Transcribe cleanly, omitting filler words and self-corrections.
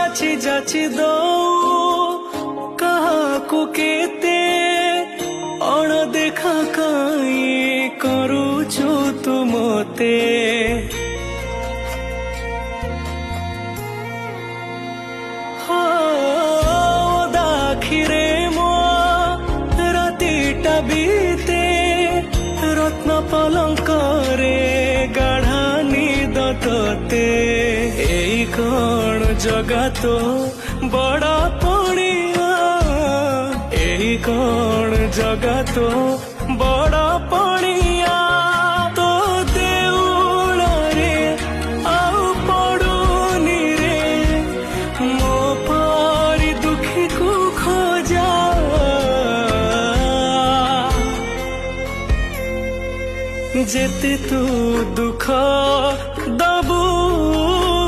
ଯାଚି ଯାଚି ଦଉ କାହାକୁ କେତେ ଅଣଦେଖା କାଇଁ କରୁଛୁ ତୁ ମତେ। ଆଖିରେ ମୋ ରାତିଟା ବିତେ ରତ୍ନ ପଲଙ୍କରେ ଗାଢ଼ା ନିଦ ତୋତେ। ଏଇ କଣ ଜଗତ ବଡ଼ ପଣିଆ, ଏଇ କଣ ଜଗତ ବଡ଼ ପଣିଆ। ତୋ ଦେଉଳରେ ଆଉ ପଡ଼ୁନି ରେ ମୋ ପରି ଦୁଃଖୀକୁ ଖୋଜା। ଯେତେ ତୁ ଦୁଃଖ